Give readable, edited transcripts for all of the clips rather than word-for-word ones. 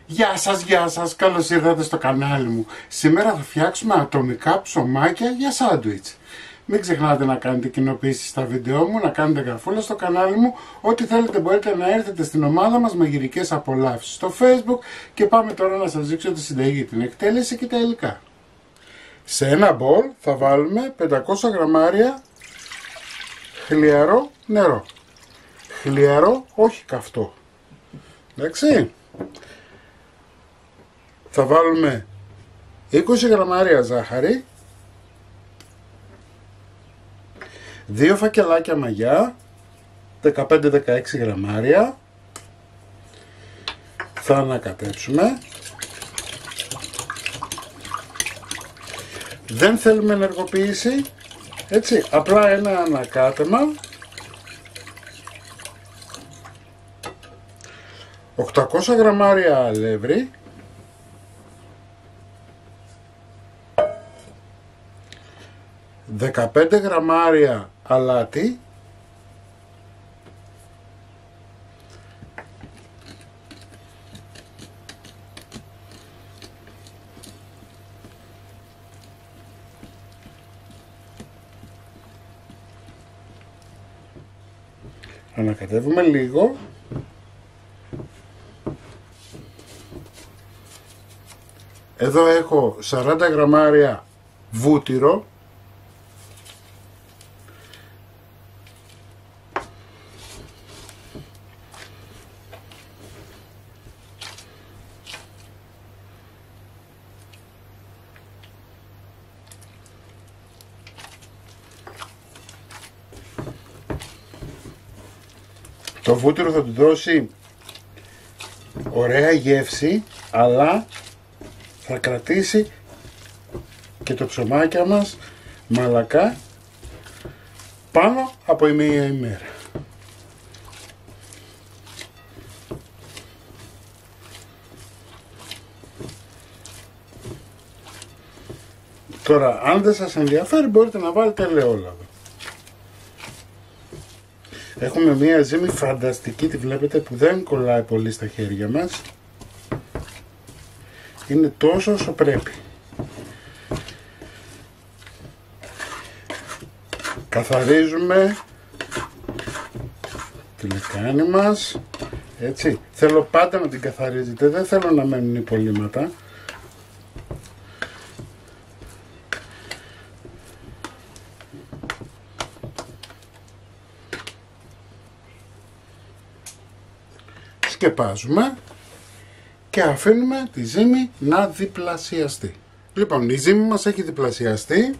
Γεια σας, καλώς ήρθατε στο κανάλι μου. Σήμερα θα φτιάξουμε ατομικά ψωμάκια για σάντουιτς. Μην ξεχνάτε να κάνετε κοινοποίησεις στα βίντεό μου, να κάνετε γραφούλα στο κανάλι μου. Ό,τι θέλετε μπορείτε να έρθετε στην ομάδα μας μαγειρικές απολαύσεις στο Facebook. Και πάμε τώρα να σας δείξω τη συνταγή, την εκτέλεση και τα υλικά. Σε ένα μπολ θα βάλουμε 500 γραμμάρια χλιαρό νερό. Χλιαρό, όχι καυτό. Εντάξει. Θα βάλουμε 20 γραμμάρια ζάχαρη, 2 φακελάκια μαγιά, 15-16 γραμμάρια. Θα ανακατέψουμε. Δεν θέλουμε ενεργοποίηση, έτσι, απλά ένα ανακάτεμα. 800 γραμμάρια αλεύρι, 15 γραμμάρια αλάτι, 'Ανακατεύουμε λίγο. Εδώ έχω 40 γραμμάρια βούτυρο. Το βούτυρο θα του δώσει ωραία γεύση, αλλά θα κρατήσει και το ψωμάκια μας μαλακά πάνω από μία ημέρα. Τώρα, αν δεν σας ενδιαφέρει, μπορείτε να βάλετε ελαιόλαδο. Έχουμε μία ζύμη φανταστική, τη βλέπετε, που δεν κολλάει πολύ στα χέρια μας. Είναι τόσο όσο πρέπει. Καθαρίζουμε τη λεκάνη μας, έτσι. Θέλω πάντα να την καθαρίζετε, δεν θέλω να μένουν υπολείμματα. Σκεπάζουμε και αφήνουμε τη ζύμη να διπλασιαστεί. Λοιπόν, η ζύμη μας έχει διπλασιαστεί.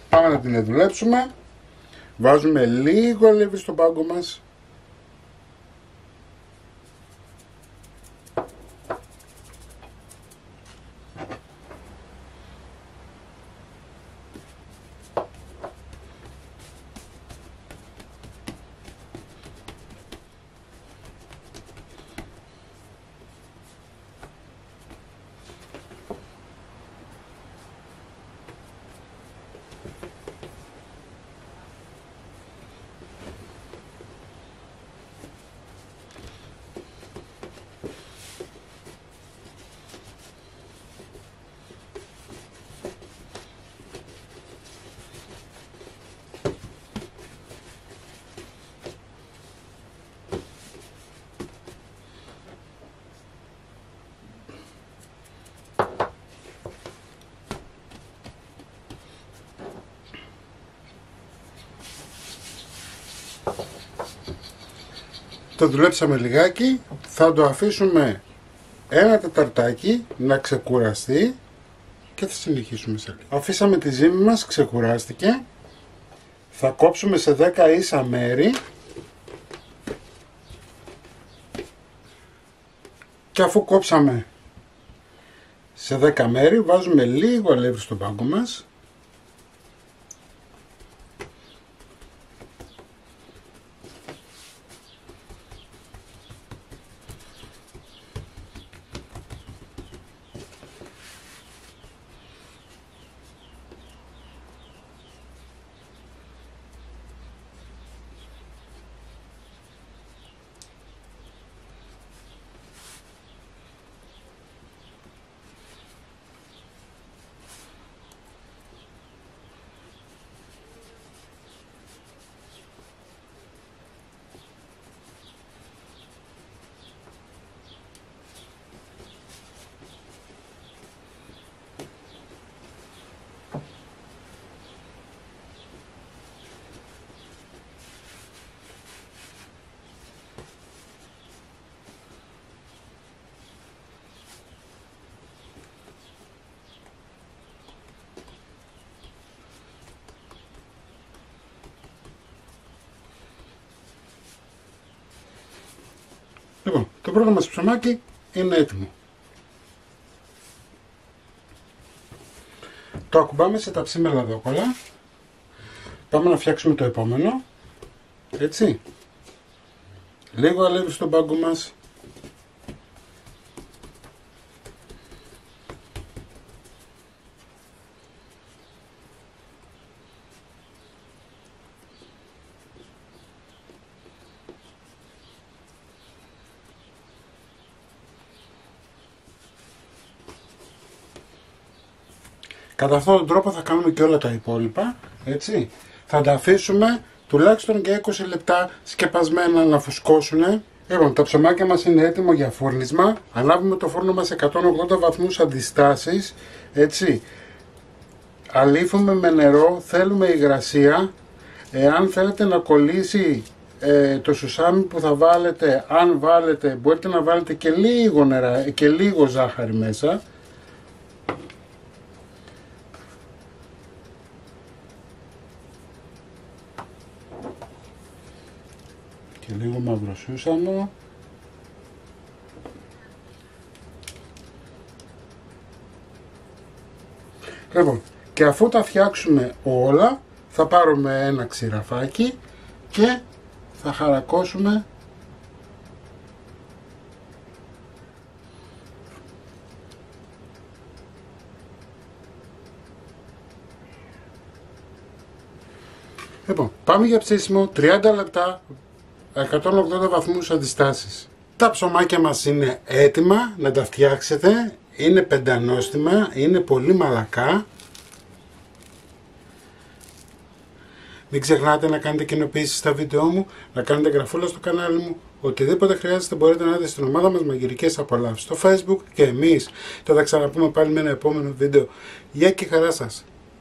Πάμε να την δουλέψουμε. Βάζουμε λίγο αλεύρι στον πάγκο μας. Το δουλέψαμε λιγάκι, θα το αφήσουμε ένα τεταρτάκι να ξεκουραστεί και θα συνεχίσουμε σε λίγο. Αφήσαμε τη ζύμη μας, ξεκουράστηκε. Θα κόψουμε σε 10 ίσα μέρη και αφού κόψαμε σε 10 μέρη βάζουμε λίγο αλεύρι στον πάγκο μας. Λοιπόν, το πρώτο μας ψωμάκι είναι έτοιμο. Το ακουμπάμε σε τα ψήμελα δόκολα. Πάμε να φτιάξουμε το επόμενο. Έτσι. Λίγο αλεύρι στον πάγκο μας. Κατά αυτόν τον τρόπο θα κάνουμε και όλα τα υπόλοιπα, έτσι. Θα τα αφήσουμε τουλάχιστον και 20 λεπτά σκεπασμένα να φουσκώσουν. Λοιπόν, τα ψωμάκια μας είναι έτοιμο για φούρνισμα. Ανάβουμε το φούρνο μας σε 180 βαθμούς αντιστάσεις, έτσι. Αλείφουμε με νερό, θέλουμε υγρασία. Αν θέλετε να κολλήσει το σουσάμι που θα βάλετε, αν βάλετε, μπορείτε να βάλετε και λίγο νερά και λίγο ζάχαρη μέσα. Και λίγο μαύρο σούσαμο. Λοιπόν, και αφού τα φτιάξουμε όλα, θα πάρουμε ένα ξηραφάκι και θα χαρακώσουμε Λοιπόν, πάμε για ψήσιμο, 30 λεπτά, 180 βαθμούς αντιστάσεις. Τα ψωμάκια μας είναι έτοιμα να τα φτιάξετε, είναι πεντανόστιμα, είναι πολύ μαλακά. Μην ξεχνάτε να κάνετε κοινοποιήσεις στα βίντεό μου, να κάνετε εγγραφούλα στο κανάλι μου. Οτιδήποτε χρειάζεται μπορείτε να δείτε στην ομάδα μας Μαγειρικές Απολαύσεις στο Facebook και εμείς θα τα ξαναπούμε πάλι με ένα επόμενο βίντεο. Γεια και χαρά σας!